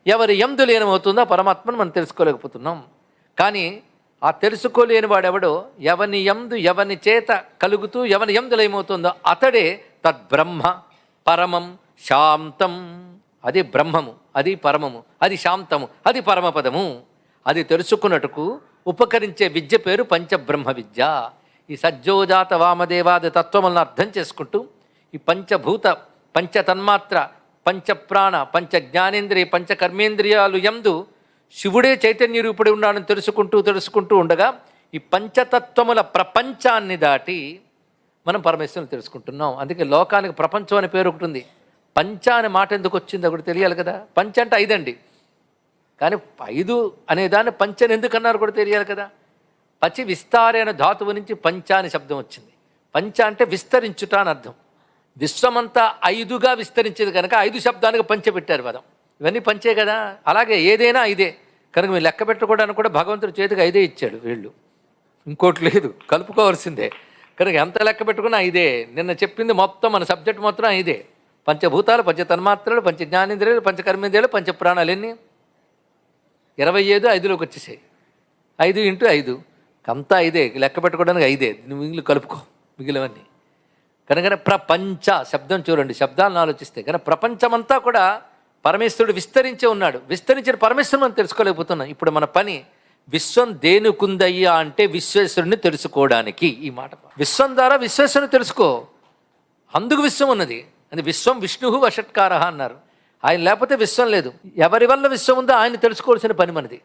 ఎవరి యందు లీనమవుతుందో ఆ పరమాత్మను మనం తెలుసుకోలేకపోతున్నాం. కానీ ఆ తెలుసుకోలేని వాడెవడో ఎవని యందు ఎవని చేత కలుగుతూ ఎవని యందు లయమవుతుందో అతడే తద్బ్రహ్మ పరమం శాంతం. అది బ్రహ్మము, అది పరమము, అది శాంతము, అది పరమపదము. అది తెలుసుకున్నట్టుకు ఉపకరించే విద్య పేరు పంచబ్రహ్మ విద్య. ఈ సజ్జోజాత వామదేవాది తత్వములను అర్థం చేసుకుంటూ ఈ పంచభూత పంచతన్మాత్ర పంచప్రాణ పంచ జ్ఞానేంద్రియ పంచకర్మేంద్రియాలు యందు శివుడే చైతన్య రూపుడి ఉన్నాడని తెలుసుకుంటూ ఉండగా ఈ పంచతత్వముల ప్రపంచాన్ని దాటి మనం పరమేశ్వరుని తెలుసుకుంటున్నాం. అందుకే లోకానికి ప్రపంచం అనే పేరు ఒకటి ఉంది. పంచ అనే మాట ఎందుకు వచ్చింది ఒకటి తెలియాలి కదా. పంచ అంటే 5 అండి, కానీ 5 అనే దాన్ని పంచని ఎందుకు అన్నారు కూడా తెలియాలి కదా. పచి విస్తారే అనే ధాతువు నుంచి పంచ అనే శబ్దం వచ్చింది. పంచ అంటే విస్తరించుట అని అర్థం. విశ్వమంతా 5గా విస్తరించేది కనుక 5 శబ్దానికి పంచ పెట్టారు పదం. ఇవన్నీ పంచే కదా. అలాగే ఏదైనా 5 కనుక మీరు లెక్క పెట్టుకోవడానికి కూడా భగవంతుడి చేతికి 5 ఇచ్చాడు. వీళ్ళు ఇంకోటి లేదు, కలుపుకోవాల్సిందే. కనుక ఎంత లెక్క పెట్టుకున్నా 5. నిన్న చెప్పింది మొత్తం మన సబ్జెక్ట్ మొత్తం 5. పంచభూతాలు పంచతన్మాత్రలు పంచ జ్ఞానేంద్రియాలు పంచకర్మేంద్రియాలు పంచప్రాణాలు ఎన్ని 25 5లోకి వచ్చేసాయి. 5 × 5 అంతా 5 లెక్క పెట్టుకోవడానికి 5. నువ్వు మిగిలిన కలుపుకో మిగిలినవన్నీ. కనుక ప్రపంచ శబ్దం చూడండి, శబ్దాలను ఆలోచిస్తే కనుక ప్రపంచమంతా కూడా పరమేశ్వరుడు విస్తరించే ఉన్నాడు. విస్తరించిన పరమేశ్వరుని మనం తెలుసుకోలేకపోతున్నాం. ఇప్పుడు మన పని విశ్వం దేనికుందయ్యా అంటే విశ్వేశ్వరుని తెలుసుకోవడానికి. ఈ మాట విశ్వం ద్వారా విశ్వేశ్వరుని తెలుసుకో, అందుకు విశ్వం ఉన్నది. అది విశ్వం విష్ణు వషట్కార అన్నారు. ఆయన లేకపోతే విశ్వం లేదు. ఎవరి వల్ల విశ్వం ఉందో ఆయన తెలుసుకోవాల్సిన పని మనది.